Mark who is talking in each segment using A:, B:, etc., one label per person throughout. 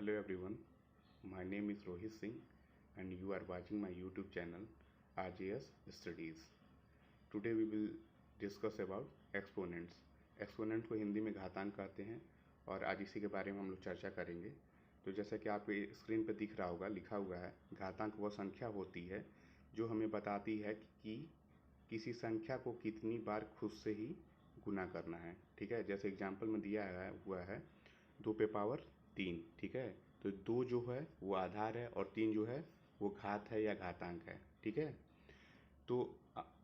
A: Hello everyone, my name is Rohit Singh and you are watching my YouTube channel RJS Studies. Today we will discuss about exponents. Exponent को हिंदी में घातांक कहते हैं और आज इसी के बारे में हम लोग चर्चा करेंगे। तो जैसा कि आपके स्क्रीन पर दिख रहा होगा, लिखा हुआ है घातांक वह संख्या होती है जो हमें बताती है कि किसी संख्या को कितनी बार खुद से ही गुना करना है। ठीक है, जैसे एग्जाम्पल में दिया हुआ है 2 पे पावर 3। ठीक है, तो 2 जो है वो आधार है और 3 जो है वो घात है या घातांक है। ठीक है, तो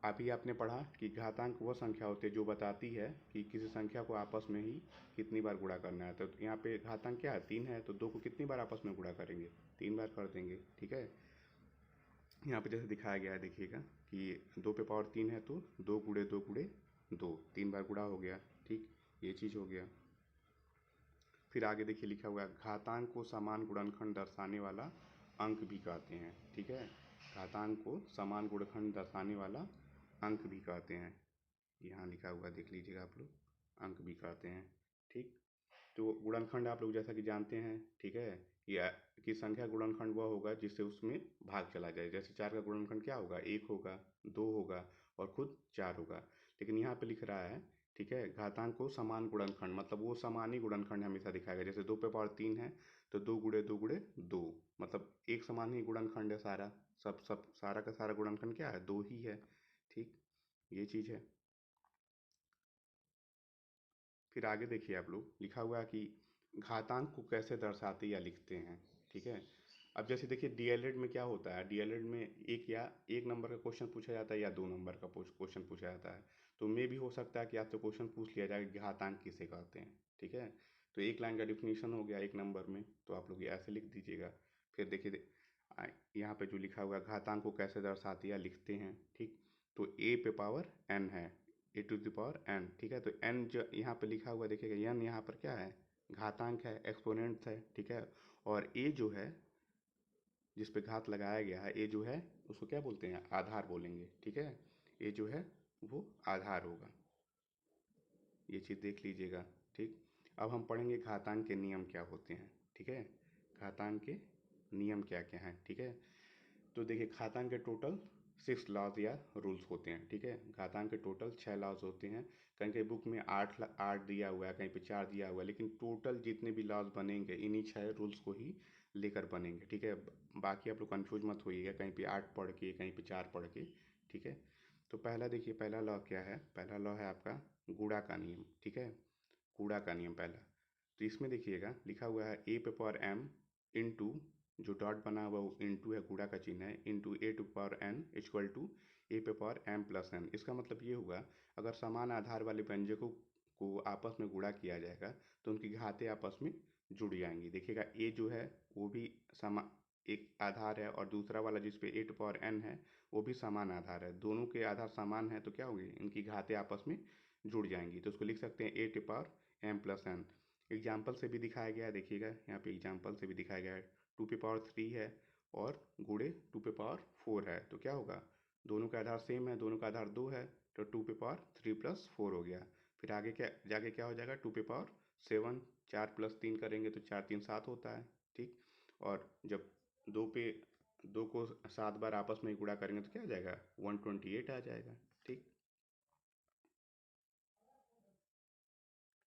A: अभी आपने पढ़ा कि घातांक वह संख्या होती है जो बताती है कि किसी संख्या को आपस में ही कितनी बार गुणा करना है। तो यहाँ पे घातांक क्या है, 3 है, तो 2 को कितनी बार आपस में गुणा करेंगे, 3 बार कर देंगे। ठीक है, यहाँ पे जैसे दिखाया गया है, देखिएगा कि 2 पे पावर 3 है तो 2 गुणे 2 गुणे 2, 3 बार गुणा हो गया। ठीक, ये चीज़ हो गया। फिर आगे देखिए लिखा हुआ है घातांक को समान गुणनखंड दर्शाने वाला अंक भी कहते हैं। ठीक है, घातांक को समान गुणनखंड दर्शाने वाला अंक भी कहते हैं। यहाँ लिखा हुआ देख लीजिएगा आप लोग, अंक भी कहते हैं। ठीक, तो गुणनखंड आप लोग जैसा कि जानते हैं, ठीक है, या कि संख्या गुणनखंड वह होगा जिससे उसमें भाग चला जाए। जैसे 4 का गुणनखंड क्या होगा, 1 होगा, 2 होगा और खुद 4 होगा। लेकिन यहाँ पे लिख रहा है, ठीक है, घातांक को समान गुणनखंड, मतलब वो समान ही गुणनखंड हमेशा दिखाएगा। जैसे 2 पे पावर 3 है तो 2 गुणे 2 गुणे 2, मतलब एक समान ही गुणनखंड है सारा। सब सारा का सारा गुणनखंड क्या है, 2 ही है। ठीक, ये चीज़ है। फिर आगे देखिए आप लोग, लिखा हुआ है कि घातांक को कैसे दर्शाते या लिखते हैं। ठीक है, अब जैसे देखिए डीएलएड में क्या होता है, डीएलएड में एक नंबर का क्वेश्चन पूछा जाता है या 2 नंबर का क्वेश्चन पूछा जाता है। तो मे भी हो सकता है कि आपसे क्वेश्चन पूछ लिया जाए कि घातांक किसे कहते हैं। ठीक है, तो एक लाइन का डिफिनीशन हो गया एक नंबर में, तो आप लोग ये ऐसे लिख दीजिएगा। फिर देखिए यहाँ पे जो लिखा हुआ है घातांक को कैसे दर्शाते या लिखते हैं। ठीक, तो ए पे पावर एन है, ए टू द पावर एन। ठीक है, तो एन जो यहाँ पे लिखा हुआ देखिएगा, एन यहाँ पर क्या है, घातांक है, एक्सपोनेंट है। ठीक है, और ए जो है जिस पे घात लगाया गया है, ए जो है उसको क्या बोलते हैं, आधार बोलेंगे। ठीक है, ए जो है वो आधार होगा, ये चीज़ देख लीजिएगा। ठीक, अब हम पढ़ेंगे घातांक के नियम क्या होते हैं। ठीक है, घातांक के नियम क्या क्या हैं। ठीक है, तो देखिए घातांक के टोटल 6 लॉज या रूल्स होते हैं। ठीक है, घातांक के टोटल 6 लॉज होते हैं। कहीं कहीं बुक में 8 दिया हुआ है, कहीं पे 4 दिया हुआ है, लेकिन टोटल जितने भी लॉज बनेंगे इन्हीं 6 रूल्स को ही लेकर बनेंगे। ठीक है, बाकी आप लोग कन्फ्यूज मत होइएगा कहीं पे 8 पढ़ के कहीं पे 4 पढ़ के। ठीक है, तो पहला देखिए, पहला लॉ क्या है, पहला लॉ है आपका गुणा का नियम। ठीक है, गुणा का नियम पहला। तो इसमें देखिएगा लिखा हुआ है ए पे पावर एम इंटू, जो डॉट बना हुआ वो इंटू है, गुणा का चिन्ह है, into A to power N equal to A पे पावर एम प्लस एन। इसका मतलब ये हुआ, अगर समान आधार वाले व्यंजकों को आपस में गुणा किया जाएगा तो उनकी घातें आपस में जुड़ जाएंगी। देखिएगा ए जो है वो भी समा एक आधार है और दूसरा वाला जिस पे ए टू पावर एन है वो भी समान आधार है। दोनों के आधार समान है तो क्या होगी, इनकी घातें आपस में जुड़ जाएंगी। तो उसको लिख सकते हैं A to power M plus N. Example से भी दिखाया गया है, देखिएगा यहाँ पे एग्जाम्पल से भी दिखाया गया है। 2 पे पावर 3 है और गुणे 2 पे पावर 4 है, तो क्या होगा, दोनों का आधार सेम है, दोनों का आधार 2 है, तो 2 पे पावर 3 प्लस 4 हो गया। फिर आगे क्या जाके क्या हो जाएगा, 2 पे पावर 7, 4 प्लस 3 करेंगे तो 4 3 7 होता है। ठीक, और जब 2 को 7 बार आपस में गुणा करेंगे तो क्या आ जाएगा, 128 आ जाएगा। ठीक,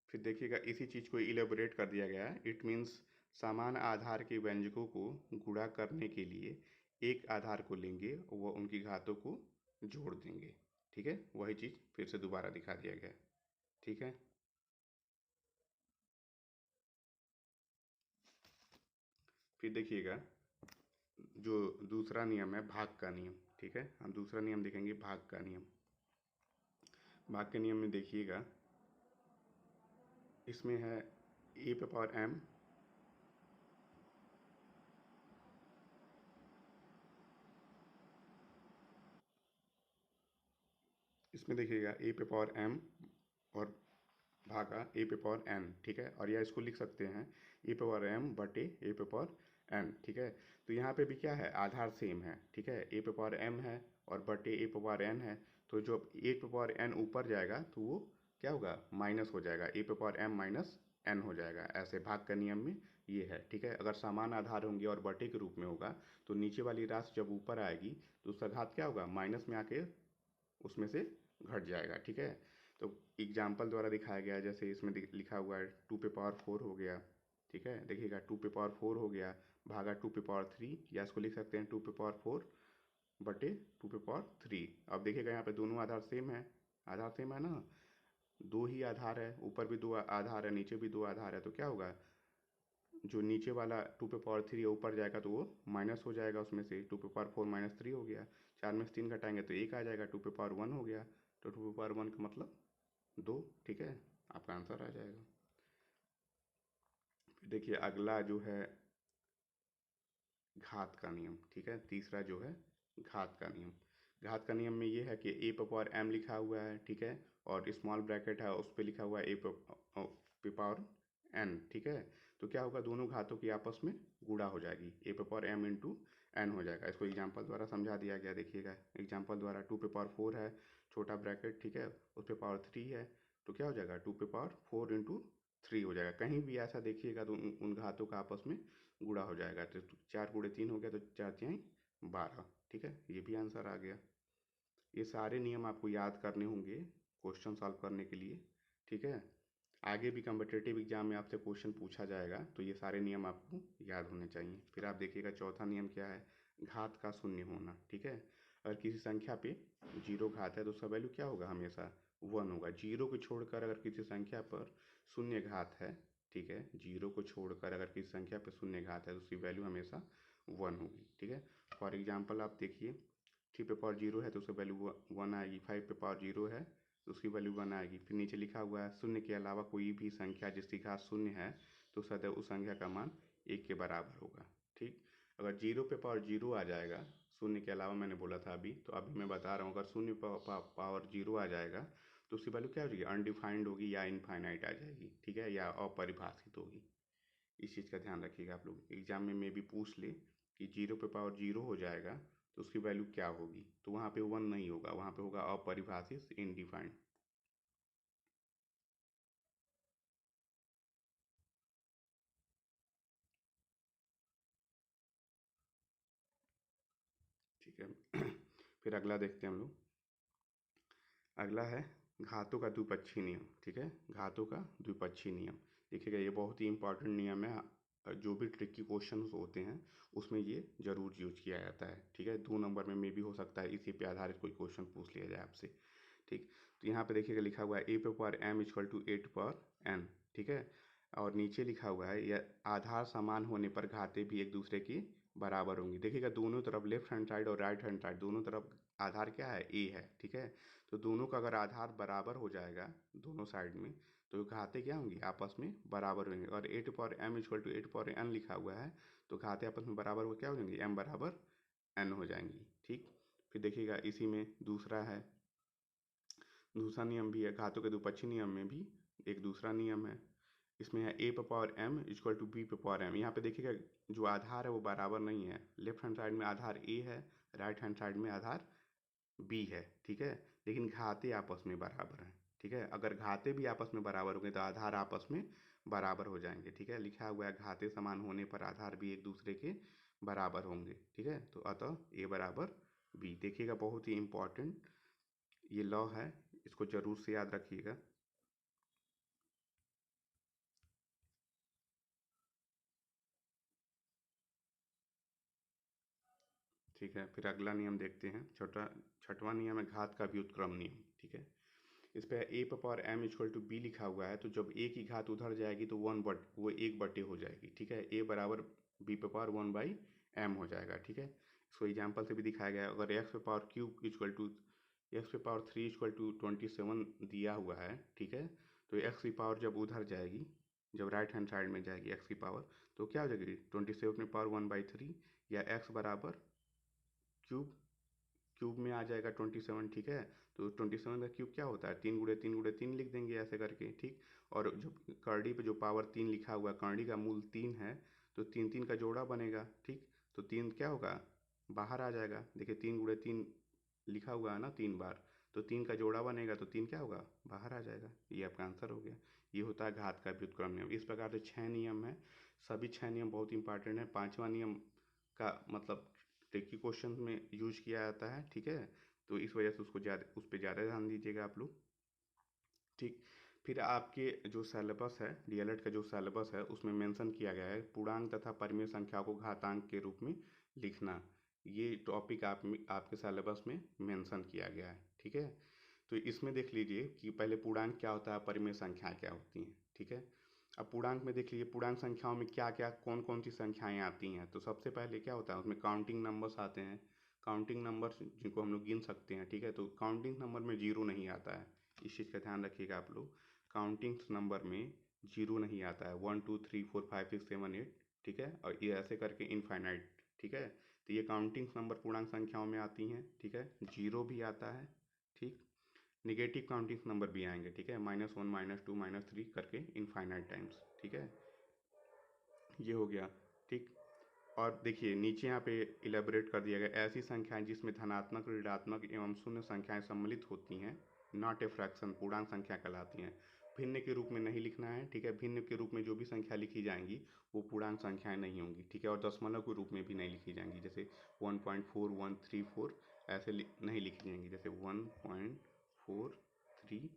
A: फिर देखिएगा इसी चीज़ को इलेबोरेट कर दिया गया है। इट मीन्स समान आधार के व्यंजकों को गुणा करने के लिए एक आधार को लेंगे, वह उनकी घातों को जोड़ देंगे। ठीक है, वही चीज़ फिर से दोबारा दिखा दिया गया है। ठीक है, फिर देखिएगा जो दूसरा नियम है भाग का नियम। ठीक है, हम दूसरा नियम देखेंगे, भाग का नियम। भाग के नियम में देखिएगा इसमें है ए पे पावर एम इसमें देखिएगा ए पे पावर एम और भागा ए पे पावर एन। ठीक है, और या इसको लिख सकते हैं ए पे पावर एम बटे ए पे पावर एन। ठीक है, तो यहाँ पे भी क्या है, आधार सेम है। ठीक है, ए पे पावर एम है और बटे ए पे पावर एन है, तो जो ए पे पावर एन ऊपर जाएगा तो वो क्या होगा, माइनस हो जाएगा, ए पे पावर एम माइनस n हो जाएगा। ऐसे भाग का नियम में ये है, ठीक है। अगर समान आधार होंगे और बटे के रूप में होगा तो नीचे वाली राशि जब ऊपर आएगी तो उसका घात क्या होगा, माइनस में आके उसमें से घट जाएगा, ठीक है। तो एग्जाम्पल द्वारा दिखाया गया है, जैसे इसमें लिखा हुआ है 2 पे पावर 4 हो गया, ठीक है। देखिएगा 2 पे पावर 4 हो गया भागा 2 पे पावर 3, या इसको लिख सकते हैं 2 पे पावर 4 बटे 2 पे पावर 3। अब देखिएगा यहाँ पे दोनों आधार सेम है, आधार सेम है ना, दो ही आधार है, ऊपर भी दो आधार है, नीचे भी दो आधार है, तो क्या होगा, जो नीचे वाला 2 पे पावर 3 है ऊपर जाएगा तो वो माइनस हो जाएगा, उसमें से 2 पे पावर 4 - 3 हो गया। 4 में से 3 घटाएंगे तो 1 आ जाएगा, 2 पे पावर 1 हो गया। तो 2 पे पावर 1 का मतलब 2, ठीक है, आपका आंसर आ जाएगा। फिर देखिए अगला जो है घात का नियम, ठीक है। तीसरा जो है घात का नियम। घात का नियम में ये है कि a पे पावर m लिखा हुआ है, ठीक है, और स्मॉल ब्रैकेट है उस पर लिखा हुआ है a पे पावर n, ठीक है। तो क्या होगा, दोनों घातों की आपस में गुणा हो जाएगी, a पे पावर m इंटू n हो जाएगा। इसको एग्जाम्पल द्वारा समझा दिया गया, देखिएगा एग्जाम्पल द्वारा 2 पे पावर 4 है, छोटा ब्रैकेट, ठीक है, उस पे पावर 3 है, तो क्या हो जाएगा 2 पे पावर 4 इंटू 3 हो जाएगा। कहीं भी ऐसा देखिएगा तो उन घातों का आपस में गुणा हो जाएगा, तो 4 × 3 हो गया, तो 4×3 = 12, ठीक है, ये भी आंसर आ गया। ये सारे नियम आपको याद करने होंगे क्वेश्चन सॉल्व करने के लिए, ठीक है। आगे भी कम्पिटिटिव एग्जाम में आपसे क्वेश्चन पूछा जाएगा तो ये सारे नियम आपको याद होने चाहिए। फिर आप देखिएगा चौथा नियम क्या है, घात का शून्य होना, ठीक है। अगर किसी संख्या पे 0 घात है तो उसका वैल्यू क्या होगा, हमेशा 1 होगा। 0 को छोड़कर अगर किसी संख्या पर शून्य घात है, ठीक है, 0 को छोड़कर अगर किसी संख्या पर शून्य घात है तो उसकी वैल्यू हमेशा 1 होगी, ठीक है। फॉर एग्जाम्पल आप देखिए 3 पे पावर 0 है तो उसकी वैल्यू 1 आएगी, 5 पे पावर 0 है तो उसकी वैल्यू 1 आएगी। फिर नीचे लिखा हुआ है शून्य के अलावा कोई भी संख्या जिसकी घात शून्य है तो सदैव उस संख्या का मान 1 के बराबर होगा, ठीक। अगर 0 पे पावर 0 आ जाएगा, शून्य के अलावा मैंने बोला था अभी, तो अभी मैं बता रहा हूँ, अगर शून्य पावर 0 आ जाएगा तो उसकी वैल्यू क्या हो जाएगी, अनडिफाइंड होगी या इनफाइनाइट आ जाएगी, ठीक है, या अपरिभाषित होगी। इस चीज़ का ध्यान रखिएगा आप लोग, एग्जाम में भी पूछ ले कि 0 पे पावर 0 हो जाएगा तो उसकी वैल्यू क्या होगी, तो वहाँ पे 1 नहीं होगा, वहाँ पे होगा अपरिभाषित, इनडिफाइंड। ठीक है। फिर अगला देखते हैं हम लोग। अगला है घातों का द्विपक्षीय नियम, ठीक है, घातों का द्विपक्षीय नियम। देखिएगा ये बहुत ही इंपॉर्टेंट नियम है, जो भी ट्रिकी क्वेश्चन होते हैं उसमें ये जरूर यूज किया जाता है, ठीक है। 2 नंबर में भी हो सकता है, इसी पे आधारित कोई क्वेश्चन पूछ लिया जाए आपसे, ठीक। तो यहाँ पे देखिएगा लिखा हुआ है a पे पावर m = 8 पर n, ठीक है, और नीचे लिखा हुआ है यह आधार समान होने पर घातें भी एक दूसरे की बराबर होंगी। देखिएगा दोनों तरफ लेफ्ट हैंड साइड और राइट हैंड साइड दोनों तरफ आधार क्या है, a है, ठीक है। तो दोनों का अगर आधार बराबर हो जाएगा दोनों साइड में तो घातें क्या होंगी, आपस में बराबर होंगे। और 8 पे पावर m = 8 पर n लिखा हुआ है तो घातें आपस में बराबर हो क्या हो जाएंगी, m बराबर n हो जाएंगी, ठीक। फिर देखिएगा इसी में दूसरा है, दूसरा नियम भी है, घातों के द्विपक्षीय नियम में भी एक दूसरा नियम है। इसमें है a पे पावर m = b पे पावर m। यहाँ पे देखिएगा जो आधार है वो बराबर नहीं है, लेफ्ट हैंड साइड में आधार a है, राइट हैंड साइड में आधार b है, ठीक है, लेकिन घाते आपस में बराबर हैं, ठीक है। अगर घाते भी आपस में बराबर होंगे तो आधार आपस में बराबर हो जाएंगे, ठीक है। लिखा हुआ है घाते समान होने पर आधार भी एक दूसरे के बराबर होंगे, ठीक है। तो अतः a बराबर b। देखिएगा बहुत ही इंपॉर्टेंट ये लॉ है, इसको जरूर से याद रखिएगा। ठीक है, फिर अगला नियम देखते हैं, छठवां नियम है घात का व्युत्क्रम नियम, ठीक है। इस पे a पे पावर m = b लिखा हुआ है, तो जब a की घात उधर जाएगी तो वो 1/, हो जाएगी, ठीक है। a बराबर b पे पावर 1/m हो जाएगा, ठीक है। इसको एग्जाम्पल से भी दिखाया गया है। अगर x⁴ दिया हुआ है, ठीक है, तो x की पावर जब उधर जाएगी, जब राइट हैंड साइड में जाएगी x की पावर, तो क्या हो जाएगी 27 में पावर 1/3, या x बराबर क्यूब, क्यूब में आ जाएगा 27, ठीक है। तो 27 का क्यूब क्या होता है, 3 × 3 × 3 लिख देंगे ऐसे करके, ठीक। और जो करड़ी पे जो पावर 3 लिखा हुआ है, करड़ी का मूल 3 है, तो 3 3 का जोड़ा बनेगा, ठीक। तो 3 क्या होगा, बाहर आ जाएगा। देखिए 3 × 3 लिखा हुआ है ना 3 बार, तो 3 का जोड़ा बनेगा तो 3 क्या होगा, बाहर आ जाएगा। ये आपका आंसर हो गया। ये होता है घात का व्युत्क्रम नियम। इस प्रकार से 6 नियम है, सभी 6 नियम बहुत इंपॉर्टेंट है। 5वां नियम का मतलब ट्रिकी क्वेश्चन में यूज किया जाता है, ठीक है, तो इस वजह से उस पर ज़्यादा ध्यान दीजिएगा आप लोग, ठीक। फिर आपके जो सिलेबस है, डीएलएड का जो सिलेबस है उसमें मेंशन किया गया है पूर्णांक तथा परिमेय संख्या को घातांक के रूप में लिखना। ये टॉपिक आपके सिलेबस में मेंशन किया गया है, ठीक है। तो इसमें देख लीजिए कि पहले पूर्णांक क्या होता है, परिमेय संख्या क्या होती हैं, ठीक है। अब पूर्णांक में देख लीजिए पूर्णांक संख्याओं में क्या क्या कौन कौन सी संख्याएं आती हैं। तो सबसे पहले क्या होता है, उसमें काउंटिंग नंबर्स आते हैं, काउंटिंग नंबर्स जिनको हम लोग गिन सकते हैं, ठीक है। तो काउंटिंग नंबर में जीरो नहीं आता है, इस चीज़ का ध्यान रखिएगा आप लोग। काउंटिंग नंबर में जीरो नहीं आता है, 1 2 3 4 5 6 7 8, ठीक है, और ये ऐसे करके इनफाइनाइट, ठीक है। तो ये काउंटिंग नंबर पूर्णांक संख्याओं में आती हैं, ठीक है। जीरो भी आता है, ठीक। निगेटिव काउंटिंग नंबर भी आएंगे, ठीक है, -1 -2 -3 करके इनफाइनाइट टाइम्स, ठीक है। ये हो गया, ठीक। और देखिए नीचे यहाँ पे इलेबोरेट कर दिया गया, ऐसी संख्याएं जिसमें धनात्मक ऋणात्मक एवं शून्य संख्याएं सम्मिलित होती हैं नॉट ए फ्रैक्शन पूर्णांक संख्या कहलाती हैं। भिन्न के रूप में नहीं लिखना है, ठीक है। भिन्न के रूप में जो भी संख्या लिखी जाएंगी वो पूर्णांक संख्याएं नहीं होंगी, ठीक है। और दशमलव के रूप में भी नहीं लिखी जाएंगी, जैसे 1.4134 ऐसे नहीं लिखी जाएंगी, जैसे 1.43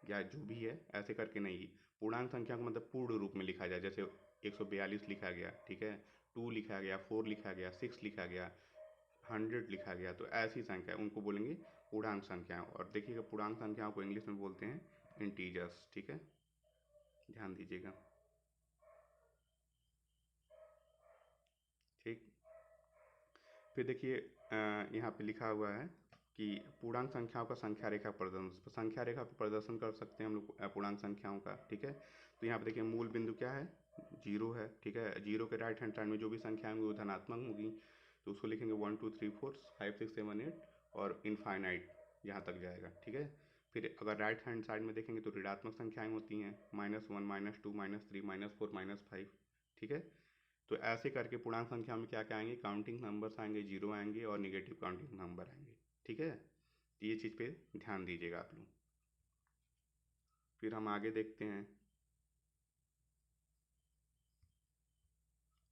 A: या जो भी है ऐसे करके नहीं। पूर्णांक संख्या को मतलब पूर्ण रूप में लिखा जाए, जैसे 142 लिखा गया, ठीक है, 2 लिखा गया, 4 लिखा गया, 6 लिखा गया, 100 लिखा गया, तो ऐसी संख्या उनको बोलेंगे पूर्णांक संख्या। और देखिएगा पूर्णांक संख्याओं को इंग्लिश में बोलते हैं इंटीजर्स, ठीक है, ध्यान दीजिएगा, ठीक। फिर देखिए यहाँ पे लिखा हुआ है कि पूर्णांक संख्याओं का संख्या रेखा प्रदर्शन, संख्या रेखा पर प्रदर्शन कर सकते हैं हम लोग पूर्णांक संख्याओं का, ठीक है। तो यहाँ पे देखिए मूल बिंदु क्या है, जीरो है, ठीक है। जीरो के राइट हैंड साइड में जो भी संख्या होंगी वो धनात्मक होगी, तो उसको लिखेंगे 1 2 3 4 5 6 7 8 और इनफाइनाइट यहाँ तक जाएगा, ठीक है। फिर अगर राइट हैंड साइड में देखेंगे तो ऋणात्मक संख्याएं होती हैं, -1 -2 -3 -4 -5, ठीक है। तो ऐसे करके पूर्णांक संख्या में क्या क्या आएंगे, काउंटिंग नंबर्स आएंगे, जीरो आएंगे और निगेटिव काउंटिंग नंबर आएंगे, ठीक है। तो ये चीज़ पे ध्यान दीजिएगा आप लोग। फिर हम आगे देखते हैं,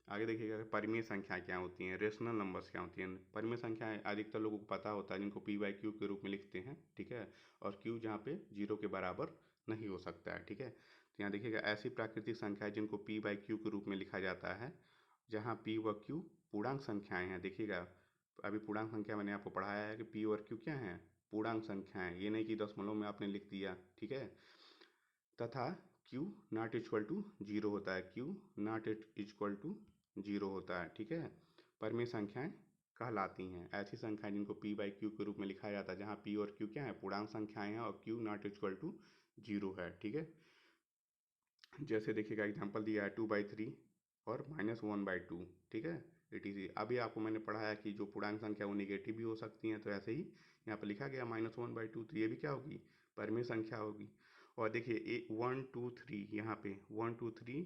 A: आगे देखिएगा परिमेय संख्याएं क्या होती हैं, रेशनल नंबर्स क्या होती हैं। परिमेय संख्याएं अधिकतर लोगों को पता होता है, जिनको p/q के रूप में लिखते हैं, ठीक है। और q जहाँ पे जीरो के बराबर नहीं हो सकता है, ठीक है। तो यहाँ देखिएगा ऐसी प्राकृतिक संख्याएं जिनको p/q के रूप में लिखा जाता है, जहाँ p व q पूर्णांक संख्याएं हैं। देखिएगा अभी पूर्णांक संख्या मैंने आपको पढ़ाया है कि p और q क्या हैं, पूर्णांक संख्याएं, ये नहीं कि दशमलव में आपने लिख दिया, ठीक है। तथा q not equal to zero होता है, q not equal to zero होता है, ठीक है। परिमेय संख्याएं कहलाती हैं ऐसी संख्याएं जिनको p/q के रूप में लिखा जाता है, जहाँ p और q क्या है, पूर्णांक संख्याएं हैं और q not equal to zero है, ठीक है। जैसे देखिएगा एग्जांपल दिया है 2/3 और -1/2, ठीक है। etc। अभी आपको मैंने पढ़ाया कि जो पूर्णांक संख्या वो निगेटिव भी हो सकती हैं, तो ऐसे ही यहाँ पर लिखा गया -1/2, तो ये भी क्या होगी, परिमेय संख्या होगी। और देखिए 1 2 3 यहाँ पे 1 2 3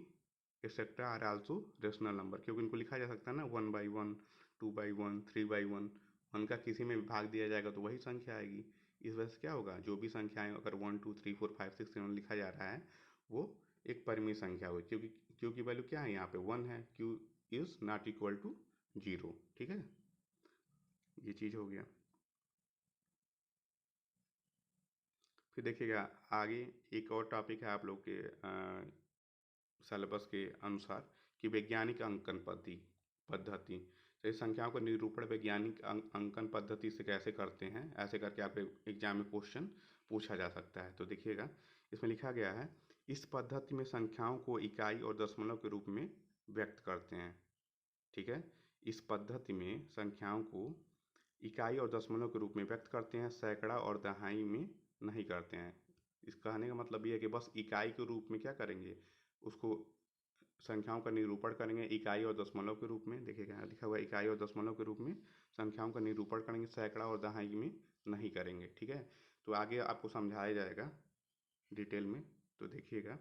A: etcetera are also rational number, क्योंकि इनको लिखा जा सकता है ना 1/1 2/1 3/1, वन का किसी में विभाग दिया जाएगा तो वही संख्या आएगी। इस वजह से क्या होगा, जो भी संख्याएं अगर 1 2 3 4 5 6 7 लिखा जा रहा है वो एक परिमेय संख्या हुई, क्योंकि क्यू की वैल्यू क्या है, यहाँ पे 1 है, Q is not equal to zero, ठीक है। ये चीज़ हो गया। फिर देखिएगा आगे एक और टॉपिक है आप लोग के सिलेबस के अनुसार कि वैज्ञानिक अंकन पद्धति, तो इस संख्याओं का निरूपण वैज्ञानिक अंकन पद्धति से कैसे करते हैं, ऐसे करके आपके एग्जाम में क्वेश्चन पूछा जा सकता है। तो देखिएगा इसमें लिखा गया है, इस पद्धति में संख्याओं को इकाई और दशमलव के रूप में व्यक्त करते हैं, ठीक है। इस पद्धति में संख्याओं को इकाई और दशमलव के रूप में व्यक्त करते हैं, सैकड़ा और दहाई में नहीं करते हैं। इस कहने का मतलब ये है कि बस इकाई के रूप में क्या करेंगे, उसको संख्याओं का निरूपण करेंगे इकाई और दशमलव के रूप में। देखिएगा यहाँ लिखा हुआ है इकाई और दशमलव के रूप में संख्याओं का निरूपण करेंगे, सैकड़ा और दहाई में नहीं करेंगे, ठीक है। तो आगे आपको समझाया जाएगा डिटेल में, तो देखिएगा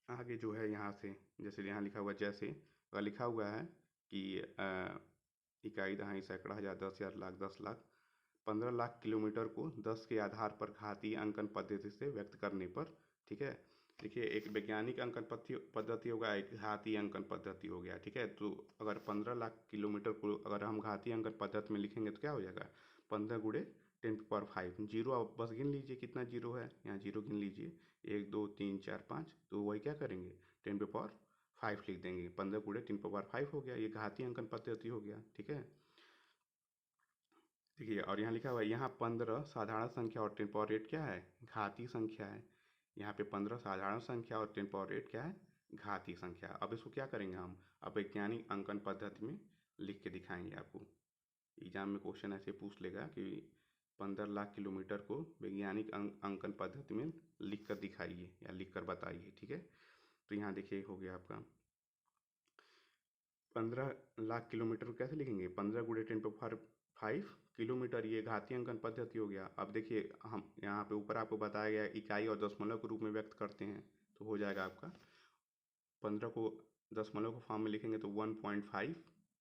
A: आगे जो है यहाँ से, जैसे यहाँ लिखा हुआ जैसे लिखा हुआ है कि इकाई दहाई सैकड़ा हज़ार 10,000 लाख 10 लाख 15 लाख किलोमीटर को 10 के आधार पर घातीय अंकन पद्धति से व्यक्त करने पर, ठीक है। देखिए, एक वैज्ञानिक अंकन पद्धति होगा, एक घातीय अंकन पद्धति हो गया, ठीक है। तो अगर 15 लाख किलोमीटर को अगर हम घातीय अंकन पद्धति में लिखेंगे तो क्या हो जाएगा, 15 × 10⁵ जीरो। आप बस गिन लीजिए कितना जीरो है, यहाँ जीरो गिन लीजिए, 1 2 3 4 5। तो वही क्या करेंगे, 10⁵ लिख देंगे। 15 × 10⁵ हो गया, ये घातीय अंकन पद्धति हो गया, ठीक है। देखिए, और यहाँ लिखा हुआ है, यहाँ 15 साधारण संख्या और 10⁸ क्या है, घातीय संख्या है। यहाँ पे 15 साधारण संख्या और 10⁸ क्या है, घातीय संख्या। अब इसको क्या करेंगे हम, अब वैज्ञानिक अंकन पद्धति में लिख के दिखाएंगे आपको। एग्जाम में क्वेश्चन ऐसे पूछ लेगा कि 15 लाख किलोमीटर को वैज्ञानिक अंकन पद्धति में लिख कर दिखाइए या लिख कर बताइए, ठीक है। तो यहाँ देखिए हो गया आपका 15 लाख किलोमीटर को कैसे लिखेंगे, 15 × 10⁵ किलोमीटर, ये घातीय अंकन पद्धति हो गया। अब देखिए, हम यहाँ पे ऊपर आपको बताया गया इकाई और दशमलव के रूप में व्यक्त करते हैं, तो हो जाएगा आपका 15 को दशमलव के फॉर्म में लिखेंगे तो 1.5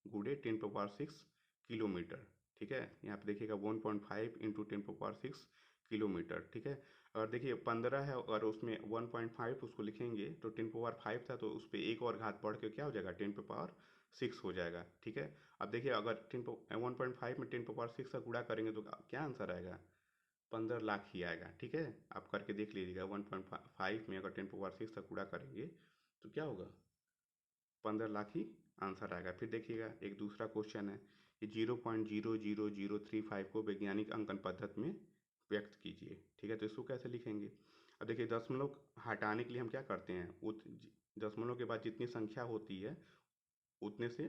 A: × 10⁶ किलोमीटर, ठीक है। यहाँ पे देखिएगा 1.5 × 10⁶ किलोमीटर, ठीक है। और देखिए 15 है और उसमें 1.5 उसको लिखेंगे तो 10⁵ था, तो उस पर एक और घात बढ़ के क्या हो जाएगा, 10⁶ हो जाएगा, ठीक है। अब देखिए, अगर 1.5 में 10⁶ का गुणा करेंगे तो क्या आंसर आएगा, 15 लाख ही आएगा, ठीक है। आप करके देख लीजिएगा, 1.5 में अगर 10⁶ का गुणा करेंगे तो क्या होगा, 15 लाख ही आंसर आएगा। फिर देखिएगा एक दूसरा क्वेश्चन है कि 0.00035 को वैज्ञानिक अंकन पद्धति में व्यक्त कीजिए, ठीक है। तो इसको कैसे लिखेंगे, अब देखिए दशमलव हटाने के लिए हम क्या करते हैं, दशमलव के बाद जितनी संख्या होती है उतने से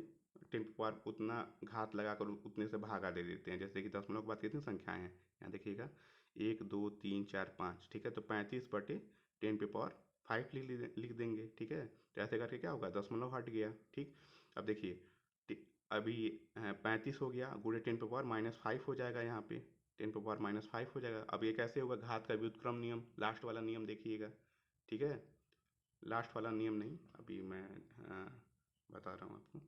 A: 10 उतना घात लगाकर उतने से भागा दे देते हैं। जैसे कि दशमलव के बाद कितनी संख्याएं हैं, यहाँ देखिएगा 1 2 3 4 5, ठीक है। तो 35/10⁵ लिख देंगे, ठीक है। तो ऐसे करके क्या होगा, दशमलव हट गया, ठीक। अब देखिए अभी 35 हो गया, गुणे 10⁻⁻5 हो जाएगा, यहाँ पे 10⁻⁻5 हो जाएगा। अब ये कैसे होगा, घात का व्युत्क्रम नियम, लास्ट वाला नियम देखिएगा, ठीक है। लास्ट वाला नियम नहीं, अभी मैं बता रहा हूँ आपको।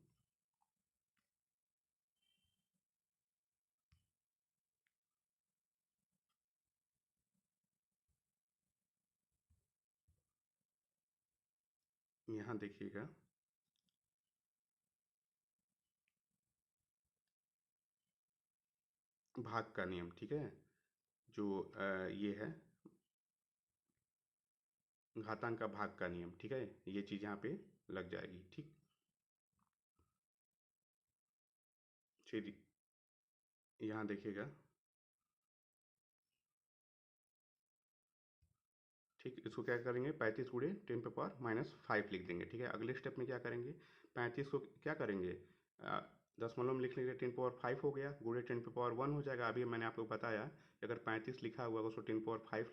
A: यहाँ देखिएगा भाग का नियम, ठीक है। जो ये है घातांक का भाग का नियम, ठीक है। ये चीज़ यहाँ पे लग जाएगी, ठीक। फिर यहाँ देखिएगा, ठीक। इसको क्या करेंगे, 35 × 10⁻⁵ लिख देंगे, ठीक है। अगले स्टेप में क्या करेंगे, 35 को क्या करेंगे, दशमलव में लिख लेंगे, 10⁻5 हो गया, गुणे 10⁻1 हो जाएगा। अभी मैंने आपको बताया कि अगर 35 लिखा हुआ उसको 10⁻5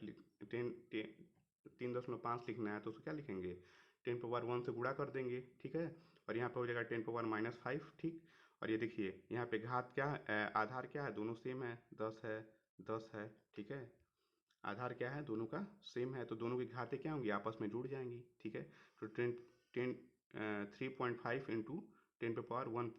A: 3.5 लिखना है तो उसको क्या लिखेंगे, 10⁻1 से गुणा कर देंगे, ठीक है। और यहाँ पे हो जाएगा 10⁻⁻5, ठीक। और ये देखिए यहाँ पे घात क्या है, आधार क्या है, दोनों सेम है, 10 है, ठीक है। आधार क्या है, दोनों का सेम है, तो दोनों की घातें क्या होंगी, आपस में जुड़ जाएंगी, ठीक है। तो 3.5 इंटू 10⁻1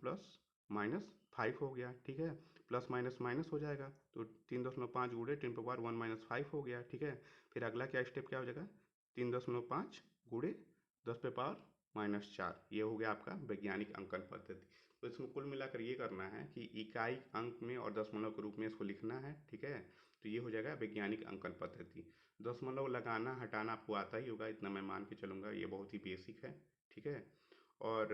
A: ± 5 हो गया, ठीक है। प्लस माइनस माइनस हो जाएगा, तो 3.5 गुणे 10⁻1 - 5 हो गया, ठीक है। फिर अगला क्या स्टेप क्या हो जाएगा, 3.5 गुणे 10⁻⁻4, ये हो गया आपका वैज्ञानिक अंकन पद्धति। तो इसमें कुल मिलाकर ये करना है कि इकाई अंक में और दशमलव के रूप में इसको लिखना है, ठीक है। तो ये हो जाएगा वैज्ञानिक अंकन पद्धति। दशमलव लगाना हटाना आपको आता ही होगा, इतना मैं मान के चलूँगा, ये बहुत ही बेसिक है, ठीक है। और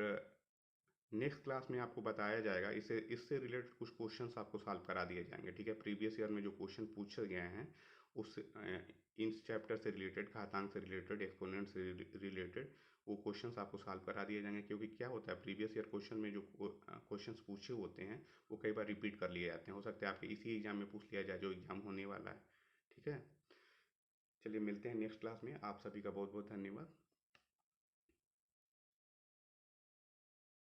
A: नेक्स्ट क्लास में आपको बताया जाएगा, इससे इससे रिलेटेड कुछ क्वेश्चंस आपको सॉल्व करा दिए जाएंगे, ठीक है। प्रीवियस ईयर में जो क्वेश्चन पूछे गए हैं उस इन चैप्टर से रिलेटेड, घातांक से रिलेटेड, एक्सपोनेंट से रिलेटेड वो क्वेश्चंस आपको सॉल्व करा दिए जाएंगे। क्योंकि क्या होता है, प्रीवियस ईयर क्वेश्चन में जो क्वेश्चंस पूछे होते हैं वो कई बार रिपीट कर लिए जाते हैं, हो सकता है आपके इसी एग्जाम में पूछ लिया जाए जो एग्जाम होने वाला है, ठीक है। चलिए मिलते हैं नेक्स्ट क्लास में, आप सभी का बहुत बहुत धन्यवाद।